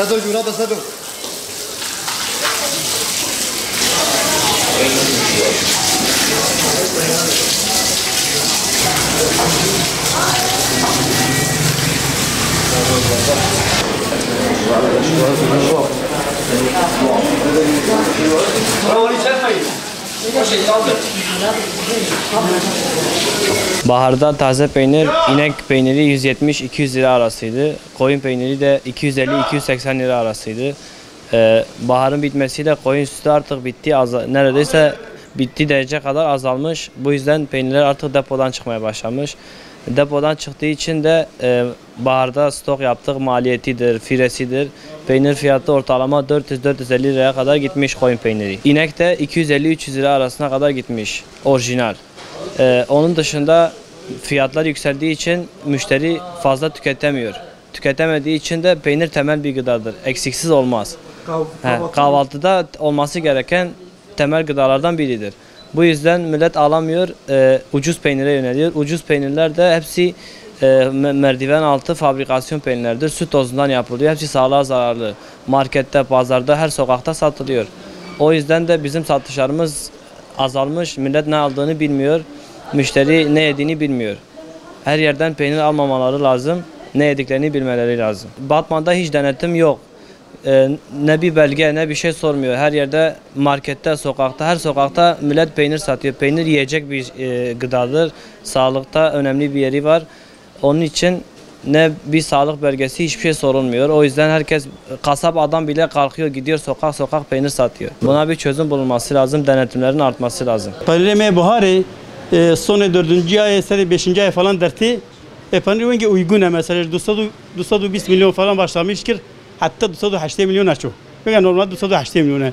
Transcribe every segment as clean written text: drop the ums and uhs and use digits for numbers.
Sado Jurada Sado. Baharda taze peynir, inek peyniri 170-200 lira arasıydı. Koyun peyniri de 250-280 lira arasıydı. Baharın bitmesiyle koyun sütü artık bitti. Neredeyse bitti derece kadar azalmış. Bu yüzden peynirler artık depodan çıkmaya başlamış. Depodan çıktığı için de baharda stok yaptık, maliyetidir, firesidir. Peynir fiyatı ortalama 400-450 liraya kadar gitmiş koyun peyniri. İnek de 250-300 lira arasına kadar gitmiş, orijinal. Onun dışında fiyatlar yükseldiği için müşteri fazla tüketemiyor. Tüketemediği için de peynir temel bir gıdadır, eksiksiz olmaz. Kahvaltıda olması gereken temel gıdalardan biridir. Bu yüzden millet alamıyor, ucuz peynire yöneliyor. Ucuz peynirler de hepsi merdiven altı fabrikasyon peynirlerdir. Süt tozundan yapılıyor. Hepsi sağlığa zararlı. Markette, pazarda, her sokakta satılıyor. O yüzden de bizim satışlarımız azalmış. Millet ne aldığını bilmiyor. Müşteri ne yediğini bilmiyor. Her yerden peynir almamaları lazım. Ne yediklerini bilmeleri lazım. Batman'da hiç denetim yok. Ne bir belge ne bir şey sormuyor. Her yerde, markette, sokakta, her sokakta millet peynir satıyor. Peynir yiyecek bir gıdadır. Sağlıkta önemli bir yeri var. Onun için ne bir sağlık belgesi, hiçbir şey sorulmuyor. O yüzden herkes, kasap adam bile kalkıyor, gidiyor sokak sokak peynir satıyor. Buna bir çözüm bulunması lazım. Denetimlerin artması lazım. Panirime buharı son 4. ay, 5. ay falan derti. Panirime uygun mesela 220 milyon falan başlamıştır. Hatta 280 milyon açıyor. Yani normalde 280 milyon.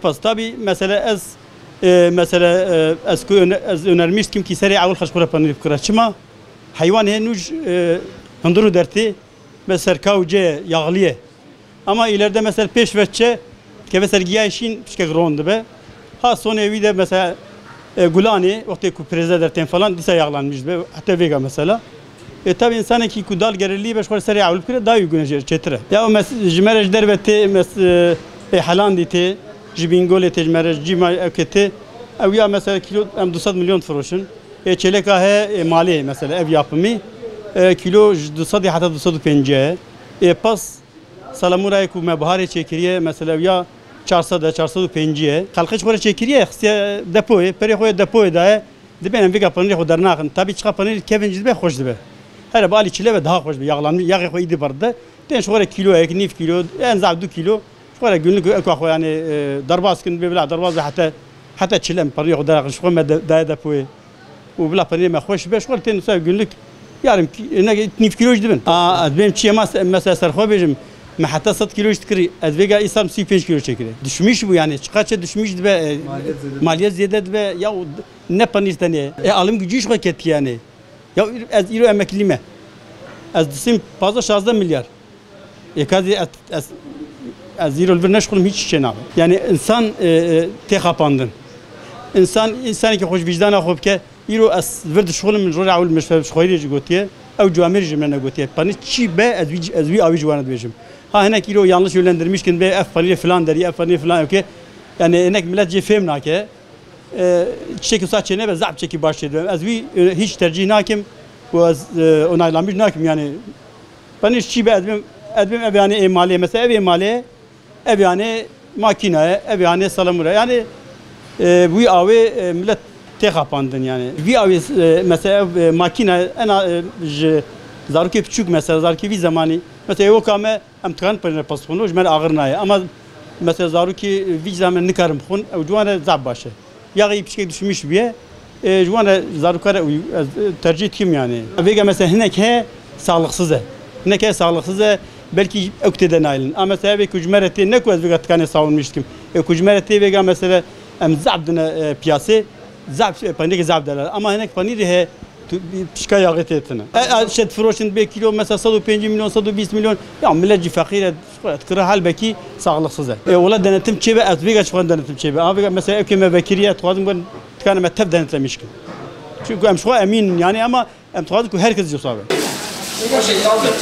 Pas tabi mesela az önermiştim ki seri avul haşkura panir kıraçma. Hayvan henüz hınduru derti mesela kavce yağlıye. Ama ileride mesela peşveççe ki mesela giyişin pişke grondu be. Ha son evi de mesela gulani vakti ku preze derten falan dise yağlanmış be. Hatta vega mesela. Tabi insanı ki kudal geriliği beşkol seri avul kire daha uygun çetire. Ya mesela jmerej derbeti mesela halan dite jibingol ete jmerej cima ekete. Ev ya mesela kilo 200 milyon froşun. Çelek ahe mali mesela ev yapımı kilo 200 hatta 250. Pas salamurayı ku mebahare çekiriye mesela ya 450. Kalkış kore çekiriye xsiye depoye perixoye depoye da dibenen vega panir xodernakın. Tabi çıka panir kevin cilbe hoş dibe. Her bali çile ve daha hoş bir yağlanmış. Yağı koy idi barda. Den şu kore kilo eknif kilo en zab 2 kilo. Şu kore günlük ekwa yani darbaskin bebla darbaz hatta çilem panir xodernakın şu kore da depoye. وبلا بني ما خوش باش قلت انه يقول لك يارم انا 2 كيلو جدبن benim çiğ mesela sarfa bejim ma hatta 7 kilo çıkırı azvega isam 5 kilo çekire düşmüş bu yani kaça düşmüş be maliyet ziyade be ya ne panirten ya alım gücü şu ket yani ya az ilo emeklime az disim fazla 16 milyar kazi az ilo bir neşkulum hiç şey ne yani insan te kapandın insan ki hoş vicdana خوب که ایرو از ورد شغل من روی عول مشفر شخوری جوتیه او جوامر جمعنا گوتیه پنی چی به از وی آوی جوانه بیشم ها هناك ایرو yanlış yönlendirmiş ki be f panir falan deri f panir falan okey yani henek millet cefem nake çeki saçene ve zap çeki başladı az vi hiç tercih nakim bu az onaylanmış nakim yani panir çi be adbim ev yani emaliye mesela ev emaliye ev yani makine ev yani salamura yani bu avi millet te kapandın yani. Bir avi mesela makine en zarki küçük mesela zarki bir zamanı mesela o kame amtıkan pırne pasponu jmel ağırnaya ama mesela zarki bir zaman nikarım khun juana zab başı. Ya gayip şey düşmüş bir juana zarukara tercih kim yani. Vega mesela hinek he sağlıksız hinek he sağlıksız belki ökteden aylın ama mesela bir kucmereti ne koz vega tkane savunmuştum. Kucmereti vega mesela zabdına piyası zab panir zab derler ama henek panir he pişka yağıt etine. Şet froşun 1 kilo mesela 105 milyon 120 milyon ya millet fakir tkıra halbeki sağlıksız. Ola denetim çebe azvega çıkan denetim çebe. Abi mesela ekme vekiliye tuazım ben tkane tef denetlemiş ki. Çünkü em şu emin yani ama em tuazım ki herkes yok abi. O şekilde aldım.